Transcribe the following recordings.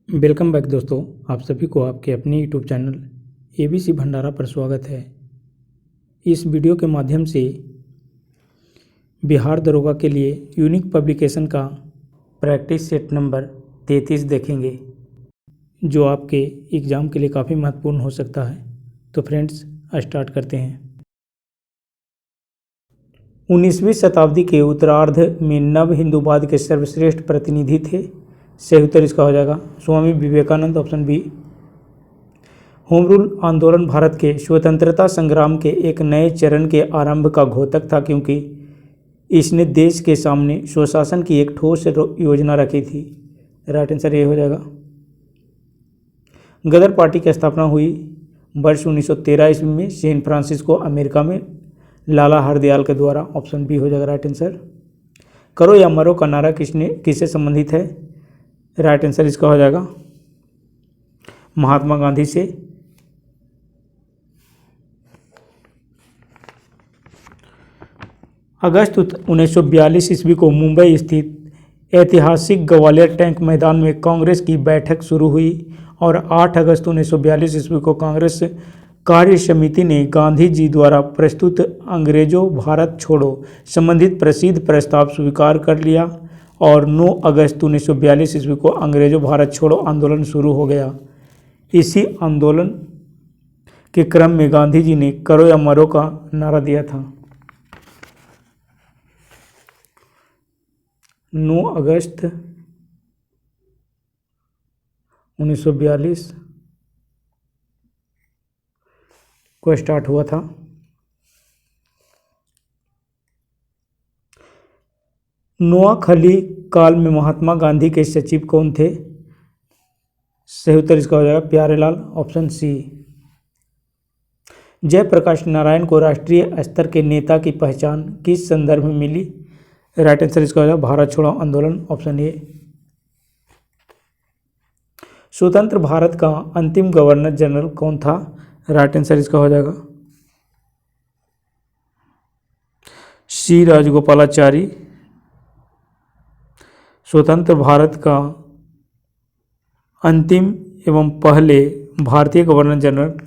Welcome back दोस्तों, आप सभी को आपके अपने यूट्यूब चैनल एबीसी भंडारा पर स्वागत है। इस वीडियो के माध्यम से बिहार दरोगा के लिए यूनिक पब्लिकेशन का प्रैक्टिस सेट नंबर 33 देखेंगे, जो आपके एग्ज़ाम के लिए काफ़ी महत्वपूर्ण हो सकता है। तो फ्रेंड्स, स्टार्ट करते हैं। 19वीं शताब्दी के उत्तरार्ध में नव हिंदूवाद के सर्वश्रेष्ठ प्रतिनिधि थे। सही उत्तर इसका हो जाएगा Swami Vivekananda, option B. Home rule आंदोलन भारत के स्वतंत्रता संग्राम के एक नए चरण के आरंभ का घोतक था, क्योंकि इसने देश के सामने स्वशासन की एक ठोस योजना रखी थी। राइट आंसर ये हो जाएगा। गदर पार्टी की स्थापना हुई वर्ष 1913 ईस्वी में सैन फ्रांसिस्को, अमेरिका में लाला हरदयाल के द्वारा। ऑप्शन बी हो जाएगा राइट आंसर। करो या मरो का नारा किससे संबंधित है? राइट आंसर इसका हो जाएगा महात्मा गांधी से। अगस्त 1942 ईस्वी को मुंबई स्थित ऐतिहासिक ग्वालियर टैंक मैदान में कांग्रेस की बैठक शुरू हुई और 8 अगस्त 1942 ईस्वी को कांग्रेस कार्य समिति ने गांधी जी द्वारा प्रस्तुत अंग्रेजों भारत छोड़ो संबंधित प्रसिद्ध प्रस्ताव स्वीकार कर लिया और 9 अगस्त 1942 ईस्वी को अंग्रेजों भारत छोड़ो आंदोलन शुरू हो गया। इसी आंदोलन के क्रम में गांधी जी ने करो या मरो का नारा दिया था। 9 अगस्त 1942 को स्टार्ट हुआ था। नोआखली काल में महात्मा गांधी के सचिव कौन थे? सही उत्तर इसका हो जाएगा प्यारेलाल, ऑप्शन सी। जयप्रकाश नारायण को राष्ट्रीय स्तर के नेता की पहचान किस संदर्भ में मिली? राइट आंसर इसका हो जाएगा भारत छोड़ो आंदोलन, ऑप्शन ए। स्वतंत्र भारत का अंतिम गवर्नर जनरल कौन था? राइट आंसर इसका हो जाएगा सी राजगोपालाचारी। स्वतंत्र भारत का अंतिम एवं पहले भारतीय गवर्नर जनरल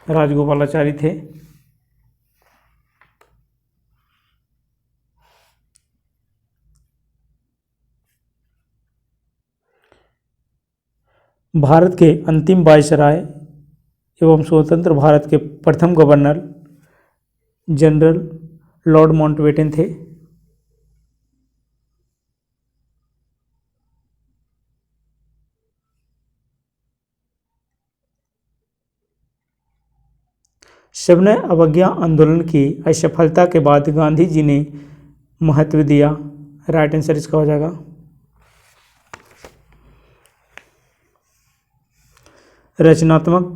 राजगोपालाचारी थे। भारत के अंतिम वायसराय एवं स्वतंत्र भारत के प्रथम गवर्नर जनरल लॉर्ड माउंटबेटन थे। सविनय अवज्ञा आंदोलन की असफलता के बाद गांधी जी ने महत्व दिया। राइट आंसर इसका हो जाएगा रचनात्मक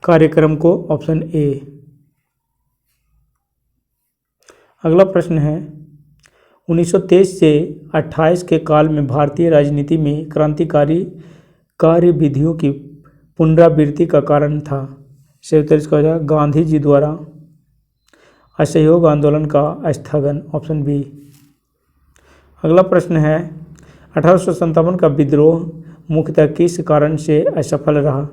कार्यक्रम को, ऑप्शन ए। अगला प्रश्न है 1923 से 28 के काल में भारतीय राजनीति में क्रांतिकारी कार्यविधियों की पुनरावृत्ति का कारण था। सही उत्तर इसका हो जाएगा गांधी जी द्वारा असहयोग आंदोलन का स्थगन, ऑप्शन बी। अगला प्रश्न है 1857 का विद्रोह मुख्यतः किस कारण से असफल रहा?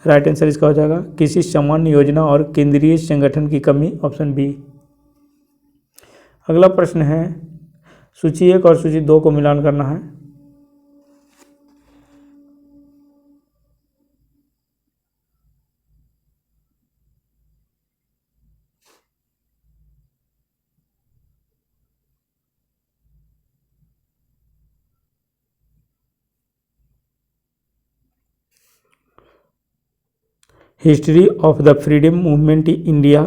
राइट आंसर इसका हो जाएगा किसी सामान्य योजना और केंद्रीय संगठन की कमी, ऑप्शन बी। अगला प्रश्न है सूची 1 और सूची 2 को मिलान करना है। History of the freedom movement in India,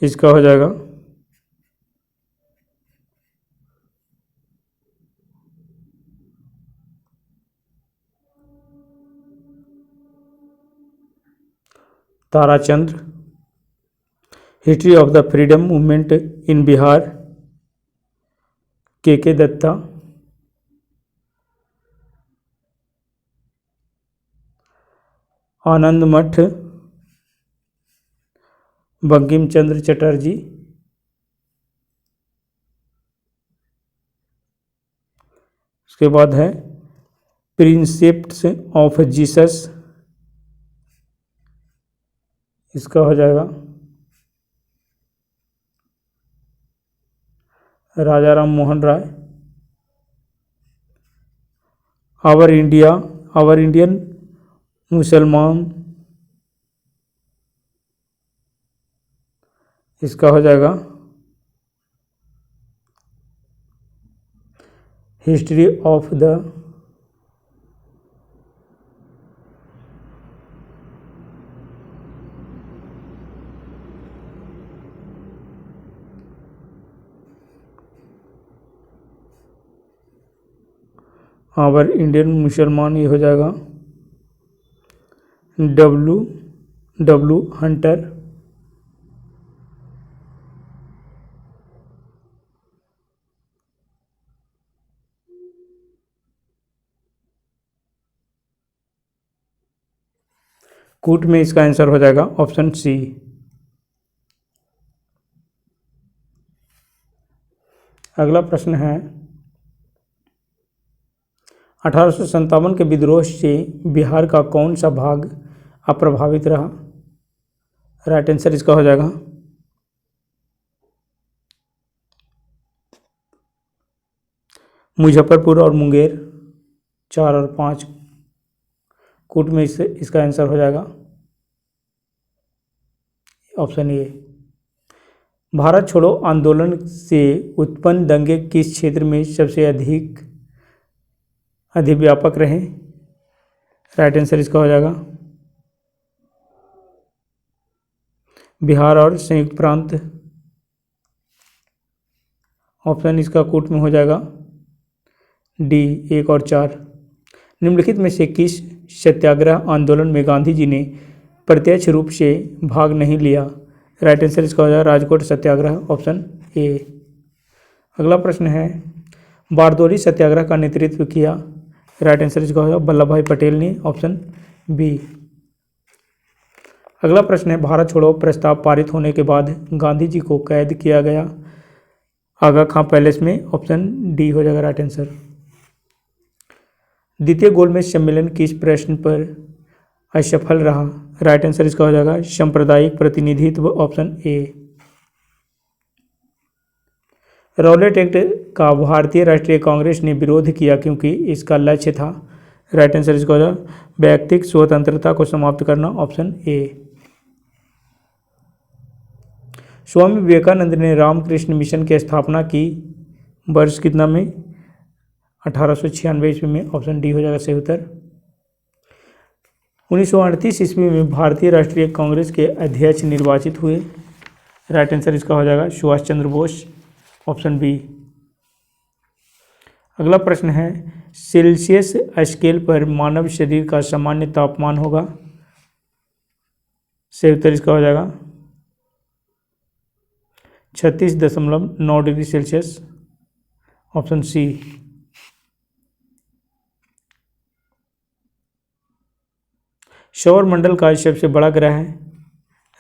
इसका हो जाएगा Tarachandra. History of the freedom movement in Bihar, के दत्ता। आनंद मठ, बंकिम चंद्र चटर्जी। उसके बाद है प्रिंसिप्स ऑफ जीसस, इसका हो जाएगा Raja Ram Mohan Roy. Our India, our Indian मुसलमान, इसका हो जाएगा history of the our Indian मुसलमान, ये हो जाएगा डब्लू डब्लू हंटर। कूट में इसका आंसर हो जाएगा ऑप्शन सी। अगला प्रश्न है 1857 के विद्रोह से बिहार का कौन सा भाग अप्रभावित रहा? राइट आंसर इसका हो जाएगा मुजफ्फरपुर और मुंगेर, 4 और 5। कूट में इसका आंसर हो जाएगा ऑप्शन ए। भारत छोड़ो आंदोलन से उत्पन्न दंगे किस क्षेत्र में सबसे अधिव्यापक रहे? राइट आंसर इसका हो जाएगा बिहार और संयुक्त प्रांत। ऑप्शन इसका कूट में हो जाएगा डी, 1 और 4। निम्नलिखित में से किस सत्याग्रह आंदोलन में गांधी जी ने प्रत्यक्ष रूप से भाग नहीं लिया? राइट आंसर इसका हो जाएगा राजकोट सत्याग्रह, ऑप्शन ए। अगला प्रश्न है बारदोली सत्याग्रह का नेतृत्व किया? राइट आंसर इसका हो जाएगा वल्लभ भाई पटेल ने, ऑप्शन बी। अगला प्रश्न है भारत छोड़ो प्रस्ताव पारित होने के बाद गांधी जी को कैद किया गया आगा खां पैलेस में? ऑप्शन डी हो जाएगा राइट आंसर। द्वितीय गोलमेज सम्मेलन किस प्रश्न पर असफल रहा? राइट आंसर इसका हो जाएगा सांप्रदायिक प्रतिनिधित्व, ऑप्शन ए। रॉलेट एक्ट का भारतीय राष्ट्रीय कांग्रेस ने विरोध किया क्योंकि इसका लक्ष्य था? राइट आंसर इसका हो जाएगा व्यक्तिगत स्वतंत्रता को समाप्त करना, ऑप्शन ए। स्वामी विवेकानंद ने रामकृष्ण मिशन की स्थापना की वर्ष कितना में? 1896 ईस्वी में, ऑप्शन डी हो जाएगा सही उत्तर। 1938 ईस्वी में भारतीय राष्ट्रीय कांग्रेस के अध्यक्ष निर्वाचित हुए? राइट आंसर इसका हो जाएगा सुभाष चंद्र बोस, ऑप्शन बी। अगला प्रश्न है सेल्सियस स्केल पर मानव शरीर का सामान्य तापमान होगा? सही उत्तर इसका हो जाएगा 36.9 डिग्री सेल्सियस, ऑप्शन सी। सौर मंडल का सबसे बड़ा ग्रह है?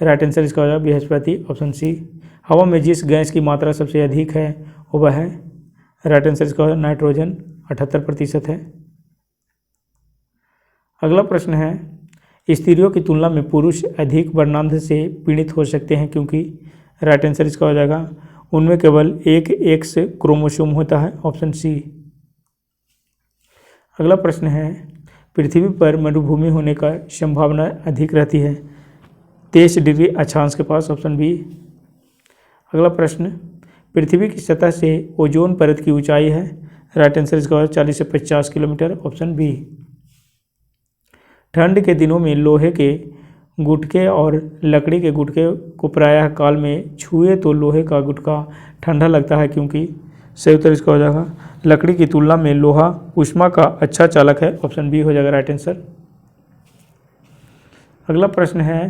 राइट आंसर इसका हो जाएगा बृहस्पति, ऑप्शन सी। हवा में जिस गैस की मात्रा सबसे अधिक है वह है? राइट आंसर इसका हो जाएगा नाइट्रोजन, 78% है। अगला प्रश्न है स्त्रियों की तुलना में पुरुष अधिक वर्णांध से पीड़ित हो सकते हैं क्योंकि? राइट आंसर इसका हो जाएगा उनमें केवल एक एक्स क्रोमोसोम होता है, ऑप्शन सी। अगला प्रश्न है पृथ्वी पर मरुभूमि होने का संभावना अधिक रहती है 23 डिग्री अक्षांश के पास, ऑप्शन बी। अगला प्रश्न पृथ्वी की सतह से ओजोन परत की ऊंचाई है? राइट आंसर इसका होगा 40 से 50 किलोमीटर, ऑप्शन बी। ठंड के दिनों में लोहे के गुटके और लकड़ी के गुटके को प्रायः काल में छुए तो लोहे का गुटका ठंडा लगता है क्योंकि? सही उत्तर इसका हो जाएगा लकड़ी की तुलना में लोहा ऊष्मा का अच्छा चालक है, ऑप्शन बी हो जाएगा राइट आंसर। अगला प्रश्न है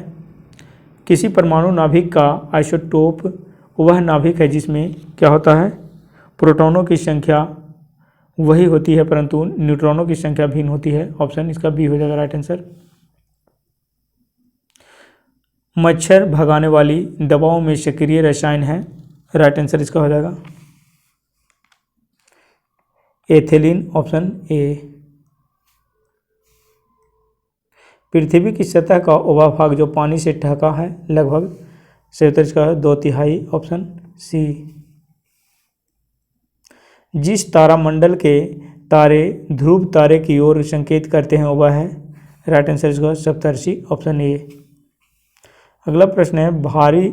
किसी परमाणु नाभिक का आइसोटोप वह नाभिक है जिसमें क्या होता है? प्रोटॉनों की संख्या वही होती है परंतु न्यूट्रॉनों की संख्या भिन्न होती है, ऑप्शन इसका बी हो जाएगा राइट आंसर। मच्छर भगाने वाली दवाओं में सक्रिय रसायन है? राइट आंसर इसका हो जाएगा एथिलीन ऑप्शन ए। पृथ्वी की सतह का उभा भाग जो पानी से ढका है लगभग, सही उत्तर इसका है 2/3 ऑप्शन सी। जिस तारामंडल के तारे ध्रुव तारे की ओर संकेत करते हैं वह है, राइट आंसर इसका है सप्तर्षि ऑप्शन ए। अगला प्रश्न है भारी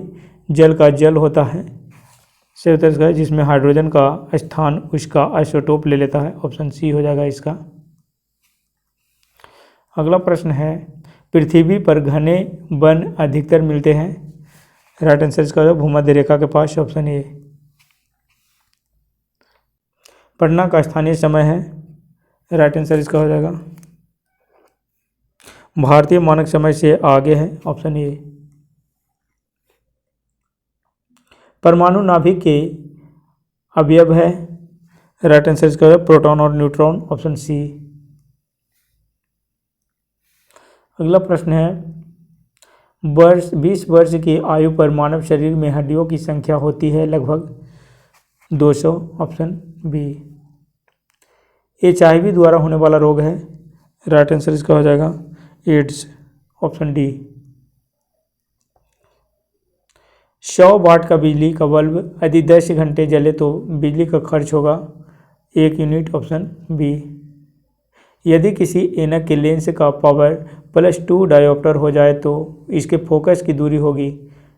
जल का जल होता है, सही उत्तर इसका है जिसमें हाइड्रोजन का स्थान उसका आइसोटोप ले लेता है, ऑप्शन सी हो जाएगा इसका। अगला प्रश्न है पृथ्वी पर घने वन अधिकतर मिलते हैं, राइट आंसर इसका है भूमध्य रेखा के पास, ऑप्शन ए। पटना का स्थानीय समय है, राइट आंसर इसका हो जाएगा भारतीय मानक समय से आगे है, ऑप्शन ए। परमाणु नाभिक के अवयव है, राइट आंसर इसका है प्रोटॉन और न्यूट्रॉन, ऑप्शन सी। अगला प्रश्न है 20 वर्ष की आयु पर मानव शरीर में हड्डियों की संख्या होती है लगभग 200, ऑप्शन बी। HIV द्वारा होने वाला रोग है, राइट आंसर इसका हो जाएगा एड्स, ऑप्शन डी। 100 वाट का बिजली का बल्ब यदि 10 घंटे जले तो बिजली का खर्च होगा 1 यूनिट, ऑप्शन बी। यदि किसी ऐनक के लेंस का पावर +2 डायोप्टर हो जाए तो इसके फोकस की दूरी होगी,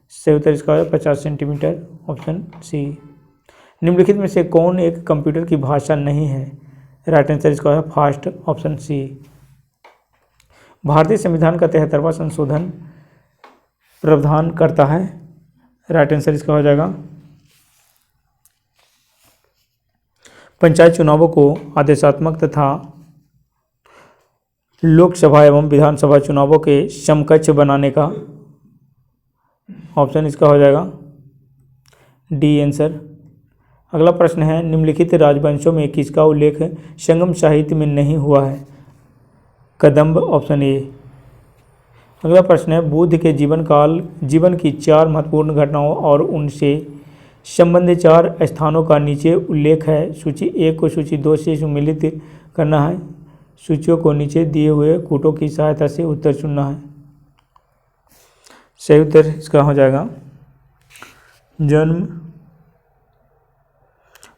सही उत्तर इसका है 50 सेंटीमीटर, ऑप्शन सी। निम्नलिखित में से कौन एक कंप्यूटर की भाषा नहीं है, राइट आंसर इसका है फास्ट, ऑप्शन सी। भारतीय संविधान का 73वां संशोधन प्रावधान करता है, राइट आंसर इसका हो जाएगा पंचायत चुनावों को आदेशात्मक तथा लोकसभा एवं विधानसभा चुनावों के समकक्ष बनाने का, ऑप्शन इसका हो जाएगा डी आंसर। अगला प्रश्न है निम्नलिखित राजवंशों में किसका उल्लेख संगम साहित्य में नहीं हुआ है, कदंब, ऑप्शन ए। अगला प्रश्न है बुद्ध के जीवन की 4 महत्वपूर्ण घटनाओं और उनसे संबंधित 4 स्थानों का नीचे उल्लेख है। सूची 1 को सूची 2 से सम्मिलित करना है। सूचियों को नीचे दिए हुए कूटों की सहायता से उत्तर चुनना है। सही उत्तर इसका हो जाएगा जन्म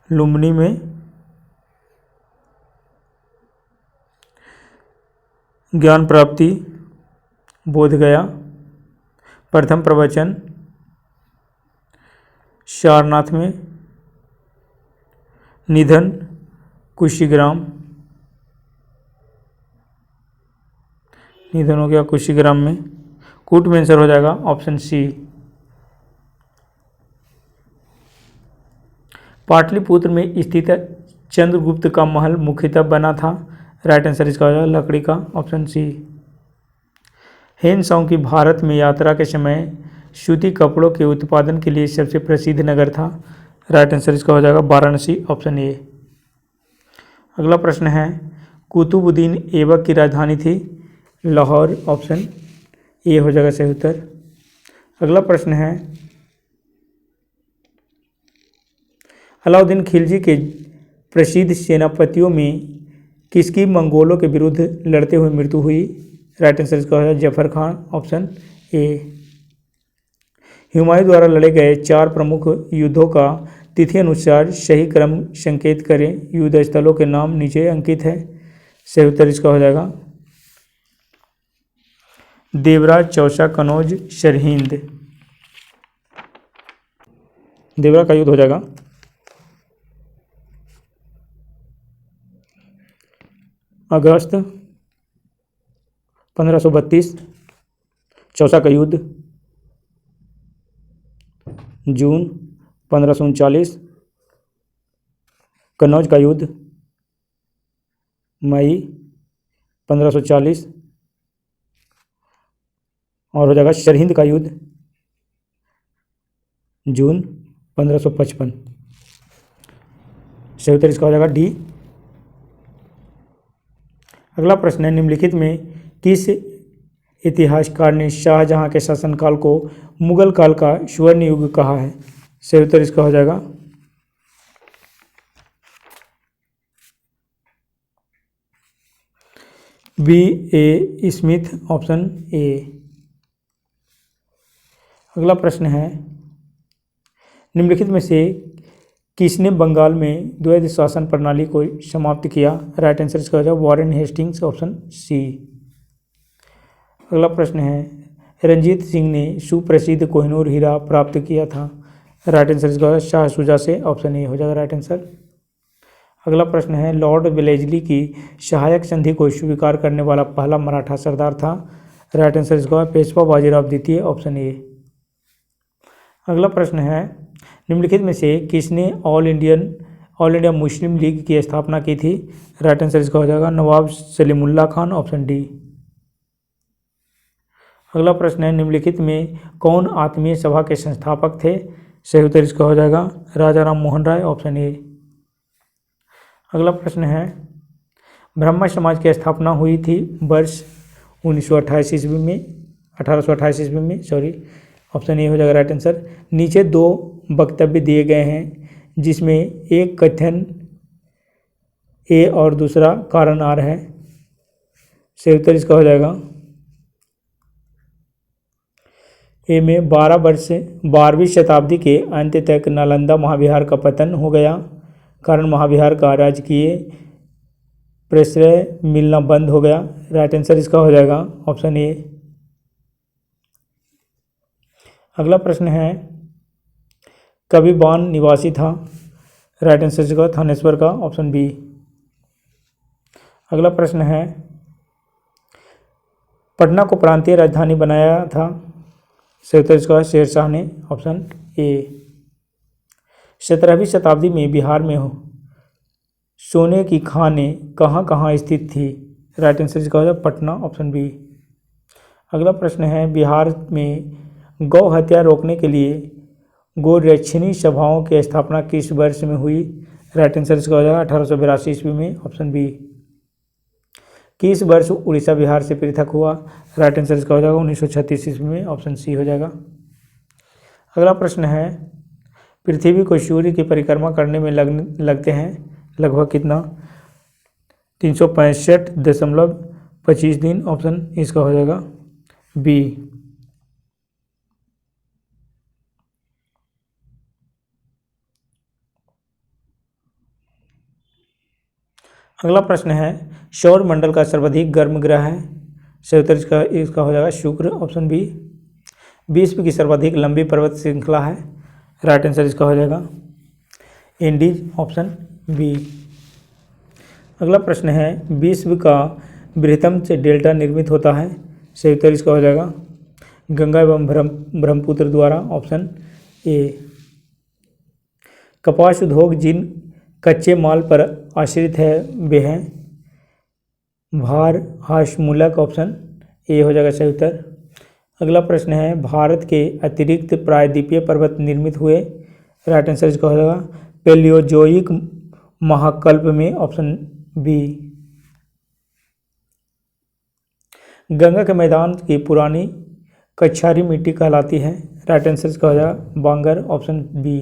लुम्बिनी में, ज्ञान प्राप्ति बोध गया, प्रथम प्रवचन सारनाथ में, निधन कुशीग्राम, निधन हो गया कुशीग्राम में, कूट में आंसर हो जाएगा ऑप्शन सी। पाटलिपुत्र में स्थित चंद्रगुप्त का महल मुख्यतः बना था, राइट आंसर इसका हो जाएगा लकड़ी का, ऑप्शन सी। हेनसांग की भारत में यात्रा के समय सूती कपड़ों के उत्पादन के लिए सबसे प्रसिद्ध नगर था, राइट आंसर इसका हो जाएगा वाराणसी, ऑप्शन ए। अगला प्रश्न है कुतुबुद्दीन ऐबक की राजधानी थी लाहौर, ऑप्शन ए हो जाएगा सही उत्तर। अगला प्रश्न है अलाउद्दीन खिलजी के प्रसिद्ध सेनापतियों में किसकी मंगोलों के विरुद्ध लड़ते हुए मृत्यु हुई, राइट आंसर इसका है जफर खान, ऑप्शन ए। हुमायूं द्वारा लड़े गए 4 प्रमुख युद्धों का तिथि अनुसार सही क्रम संकेत करें। युद्ध स्थलों के नाम नीचे अंकित है, सही उत्तर इसका हो जाएगा देवराज, चौसा, कनौज, सरहिंद। देवरा का युद्ध हो जाएगा अगस्त 1532, चौसा का युद्ध जून 1539, कन्नौज का युद्ध मई 1540 और हो जाएगा सरहिंद का युद्ध जून 1555। सही उत्तर इसका हो जाएगा डी। अगला प्रश्न है निम्नलिखित में किस इतिहासकार ने शाहजहां के शासनकाल को मुगल काल का स्वर्ण युग कहा है, सही उत्तर इसका हो जाएगा B A Smith, option A. अगला प्रश्न है, निम्नलिखित में से किसने बंगाल में द्वैध शासन प्रणाली को समाप्त किया? राइट आंसर इसका हो जाएगा वॉरेन हेस्टिंग्स, ऑप्शन सी। अगला प्रश्न है, रंजीत सिंह ने सुप्रसिद्ध कोहिनूर हीरा प्राप्त किया था? राइट आंसर इसका होगा शाह शुजा से, ऑप्शन ए हो जाएगा राइट आंसर। अगला प्रश्न है, लॉर्ड वेलेस्ली की सहायक संधि को स्वीकार करने वाला पहला मराठा सरदार था? राइट आंसर इसका होगा पेशवा बाजीराव द्वितीय, ऑप्शन ए। अगला प्रश्न है, निम्नलिखित में से किसने ऑल इंडिया मुस्लिम लीग की स्थापना की थी? राइट आंसर इसका हो जाएगा नवाब सलीमुल्लाह खान, ऑप्शन डी। अगला प्रश्न है, निम्नलिखित में कौन आत्मीय सभा के संस्थापक थे? सही उत्तर इसका हो जाएगा राजा राम मोहन राय, ऑप्शन ए। अगला प्रश्न है, ब्रह्म समाज की स्थापना हुई थी वर्ष 1928 ईस्वी में, 1828 ईस्वी में, सॉरी, ऑप्शन ए हो जाएगा राइट आंसर। नीचे दो वक्तव्य दिए गए हैं जिसमें एक कथन ए और दूसरा कारण आर है। सही उत्तर इसका हो जाएगा ए में 12वीं शताब्दी के अंत तक नालंदा महाविहार का पतन हो गया, कारण महाविहार का राजकीय प्रश्रय मिलना बंद हो गया। राइट आंसर इसका हो जाएगा ऑप्शन ए। अगला प्रश्न है, कवि बान निवासी था? राइट आंसर इसका थानेश्वर का, ऑप्शन बी। अगला प्रश्न है, पटना को प्रांतीय राजधानी बनाया था? सही उत्तर इसका शेरशाह ने, ऑप्शन ए। 17वीं शताब्दी में बिहार में सोने की खानें कहाँ कहाँ स्थित थी? राइट आंसर इसका हो जाएगा पटना, ऑप्शन बी। अगला प्रश्न है, बिहार में गौ हत्या रोकने के लिए गोरक्षणी सभाओं की स्थापना किस वर्ष में हुई? राइट आंसर इसका हो जाएगा 1882 ईस्वी में, ऑप्शन बी। किस वर्ष उड़ीसा बिहार से पृथक हुआ? राइट आंसर इसका हो जाएगा 1936 ईस्वी में, ऑप्शन सी हो जाएगा। अगला प्रश्न है, पृथ्वी को सूर्य की परिक्रमा करने में लगते हैं लगभग कितना? 365.25 दिन, ऑप्शन इसका हो जाएगा बी। अगला प्रश्न है, सौर मंडल का सर्वाधिक गर्म ग्रह है? सही उत्तर इसका हो जाएगा शुक्र, ऑप्शन बी। विश्व की सर्वाधिक लंबी पर्वत श्रृंखला है? राइट आंसर इसका हो जाएगा एंडीज, ऑप्शन बी। अगला प्रश्न है, विश्व का बृहत्तम से डेल्टा निर्मित होता है? सही उत्तर इसका हो जाएगा गंगा एवं ब्रह्मपुत्र द्वारा, ऑप्शन ए। कपास उद्योग जिन कच्चे माल पर आश्रित है वे हैं? भार हाशमूलक, ऑप्शन ए हो जाएगा सही उत्तर। अगला प्रश्न है, भारत के अतिरिक्त प्रायद्वीपीय पर्वत निर्मित हुए? राइट आंसर इसका हो जाएगा पैलियोजोइक महाकल्प में, ऑप्शन बी। गंगा के मैदान की पुरानी कछारी मिट्टी कहलाती है? राइट आंसर इसका हो जाएगा बांगर, ऑप्शन बी।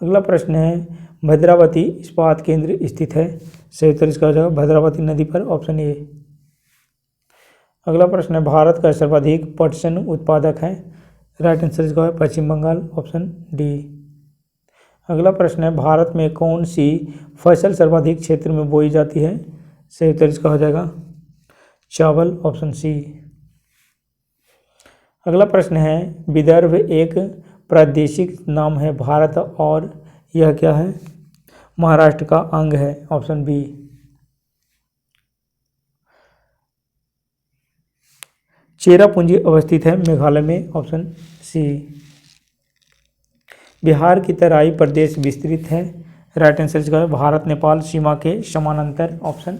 अगला प्रश्न है, भद्रावती इस्पात केंद्र स्थित है? सही उत्तर इसका हो जाएगा भद्रावती नदी पर, ऑप्शन ए। अगला प्रश्न है, भारत का सर्वाधिक पटसन उत्पादक है? राइट आंसर इसका है पश्चिम बंगाल, ऑप्शन डी। अगला प्रश्न है, भारत में कौन सी फसल सर्वाधिक क्षेत्र में बोई जाती है? सही उत्तर इसका हो जाएगा चावल, ऑप्शन सी। अगला प्रश्न है, विदर्भ एक प्रादेशिक नाम है भारत और यह क्या है? महाराष्ट्र का अंग है, ऑप्शन बी। चेरापूंजी अवस्थित है मेघालय में, ऑप्शन सी। बिहार की तराई प्रदेश विस्तृत है? राइट आंसर इसका है भारत नेपाल सीमा के समानांतर, ऑप्शन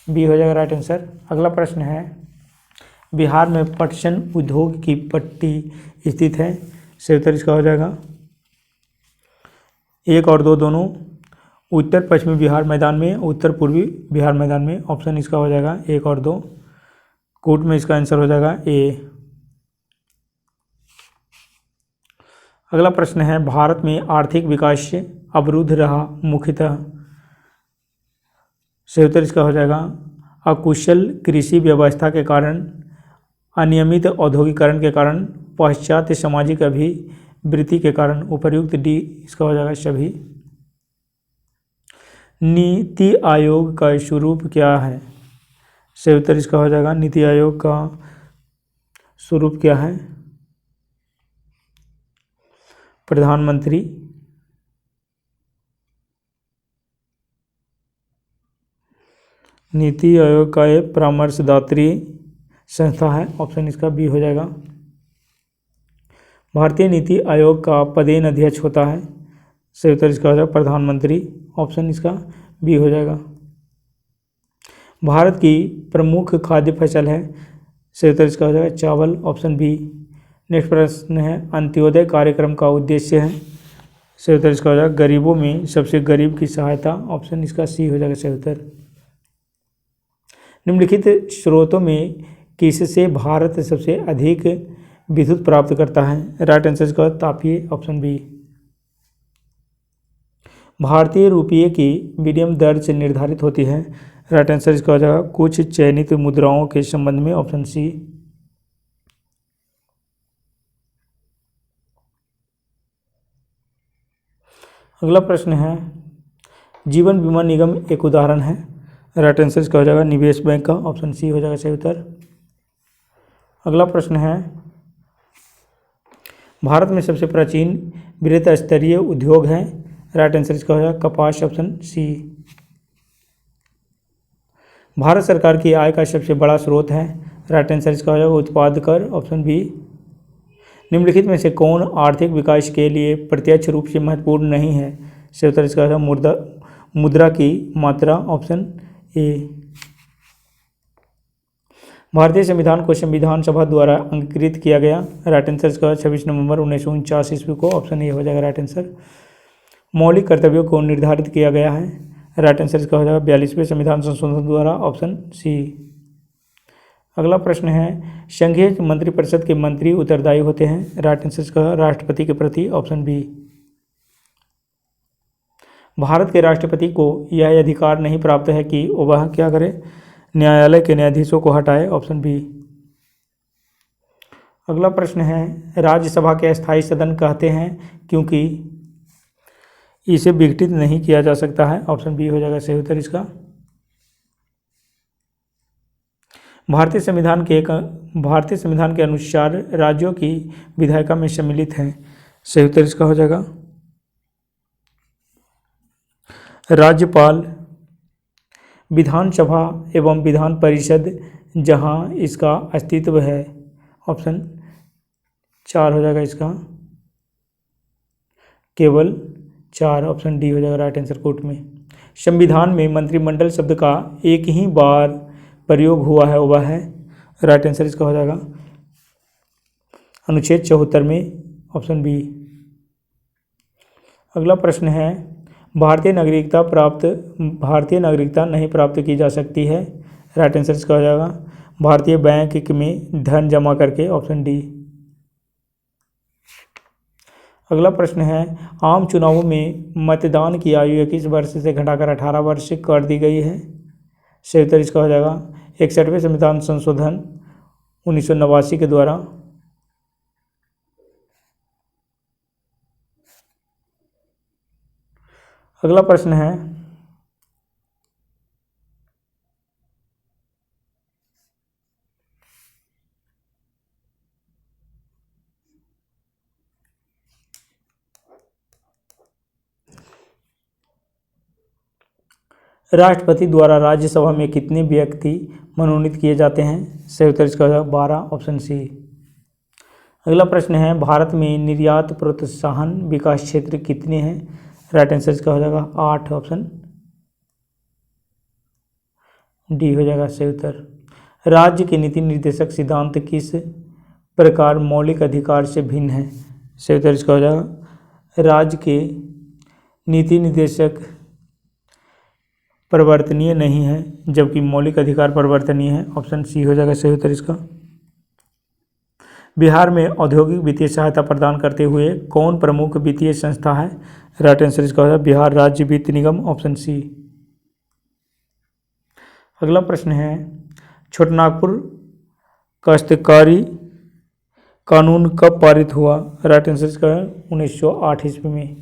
बी हो जाएगा राइट आंसर। अगला प्रश्न है, बिहार में पटसन उद्योग की पट्टी स्थित है? सही उत्तर इसका हो जाएगा 1 और 2 दोनों उत्तर पश्चिमी बिहार मैदान में, उत्तर पूर्वी बिहार मैदान में, ऑप्शन इसका हो जाएगा 1 और 2। कोट में इसका आंसर हो जाएगा ए। अगला प्रश्न है, भारत में आर्थिक विकास अवरुद्ध रहा मुख्यतः? सही उत्तर इसका हो जाएगा अकुशल कृषि व्यवस्था के कारण, अनियमित औद्योगिकरण के कारण, पाश्चात्य सामाजिक अभिवृत्ति के कारण। उपर्युक्त डी इसका हो जाएगा सभी। नीति आयोग का स्वरूप क्या है? सही उत्तर इसका हो जाएगा नीति आयोग का स्वरूप क्या है? प्रधानमंत्री। नीति आयोग का एक परामर्शदात्री संस्था है। ऑप्शन इसका बी हो जाएगा। भारतीय नीति आयोग का पदेन अध्यक्ष होता है। सही उत्तर इसका हो जाएगा प्रधानमंत्री। ऑप्शन इसका बी हो जाएगा। भारत की प्रमुख खाद्य फसल है। सही उत्तर इसका हो जाएगा चावल। Option B. नेक्स्ट प्रश्न है अंत्योदय कार्यक्रम का उद्देश्य है। सही उत्तर इसका हो जाएगा गरीबों में सबसे गरीब की सहायता। ऑप्शन इसका सी हो जाएगा सही उत्तर। निम्नलिखित स्रोतों में किससे भारत सबसे अधिक विद्युत प्राप्त करता है? राइट आंसर इसका तापीय। Option B. भारतीय रुपये की विनिमय दर से निर्धारित होती है। राइट आंसर इसका हो जाएगा कुछ चयनित मुद्राओं के संबंध में। Option C. अगला प्रश्न है जीवन बीमा निगम एक उदाहरण है। राइट आंसर इसका हो जाएगा निवेश बैंक का। ऑप्शन सी हो जाएगा सही उत्तर। अगला प्रश्न है भारत में सबसे प्राचीन बृहत स्तरीय उद्योग है। राइट आंसर इसका हो जाएगा कपास। Option C. भारत सरकार की आय का सबसे बड़ा स्रोत है। राइट आंसर इसका हो जाएगा उत्पाद कर। Option B. निम्नलिखित में से कौन आर्थिक विकास के लिए प्रत्यक्ष रूप से महत्वपूर्ण नहीं है? सही उत्तर इसका हो जाएगा मुद्रा की मात्रा। Option A. भारतीय संविधान को संविधान सभा द्वारा अंगीकृत किया गया। राइट आंसर इसका 26 नवंबर 1949 ईस्वी को। ऑप्शन ए हो जाएगा राइट आंसर। मौलिक कर्तव्यों को निर्धारित किया गया है। राइट आंसर इसका हो जाएगा 42वें संविधान संशोधन द्वारा। Option C. अगला प्रश्न है संघीय मंत्रिपरिषद के मंत्री उत्तरदायी होते हैं। राइट आंसर इसका राष्ट्रपति के प्रति। Option B. भारत के राष्ट्रपति को यह अधिकार नहीं प्राप्त है कि वह क्या करे? न्यायालय के न्यायाधीशों को हटाए। Option B. अगला प्रश्न है राज्यसभा के अस्थायी सदन कहते हैं क्योंकि इसे विघटित नहीं किया जा सकता है। ऑप्शन बी हो जाएगा सही उत्तर इसका। भारतीय संविधान के अनुसार राज्यों की विधायिका में सम्मिलित हैं। सही उत्तर इसका हो जाएगा राज्यपाल, विधानसभा एवं विधान परिषद जहां इसका अस्तित्व है। ऑप्शन 4 हो जाएगा इसका केवल 4। ऑप्शन डी हो जाएगा राइट आंसर कोर्ट में। संविधान में मंत्रिमंडल शब्द का एक ही बार प्रयोग हुआ है वह है। राइट आंसर इसका हो जाएगा अनुच्छेद 74 में। Option B. अगला प्रश्न है भारतीय नागरिकता नहीं प्राप्त की जा सकती है। राइट आंसर इसका हो जाएगा भारतीय बैंक में धन जमा करके। Option D. अगला प्रश्न है आम चुनावों में मतदान की आयु 21 वर्ष से घटाकर 18 वर्ष कर दी गई है। सही उत्तर इसका हो जाएगा 61वें संविधान संशोधन 1989 के द्वारा। अगला प्रश्न है राष्ट्रपति द्वारा राज्यसभा में कितने व्यक्ति मनोनीत किए जाते हैं? सही उत्तर इसका हो जाएगा 12। Option C. अगला प्रश्न है भारत में निर्यात प्रोत्साहन विकास क्षेत्र कितने हैं? राइट आंसर इसका हो जाएगा 8। ऑप्शन डी हो जाएगा सही उत्तर। राज्य के नीति निर्देशक सिद्धांत किस प्रकार मौलिक अधिकार से भिन्न है? सही उत्तर इसका हो जाएगा राज्य के नीति निर्देशक परिवर्तनीय नहीं है जबकि मौलिक अधिकार परिवर्तनीय है। ऑप्शन सी हो जाएगा सही उत्तर इसका। बिहार में औद्योगिक वित्तीय सहायता प्रदान करते हुए कौन प्रमुख वित्तीय संस्था है? राइट आंसर इसका हो जाएगा बिहार राज्य वित्त निगम। Option C. अगला प्रश्न है, छोटानागपुर काश्तकारी कानून कब पारित हुआ? राइट आंसर इसका है 1908 ईस्वी में।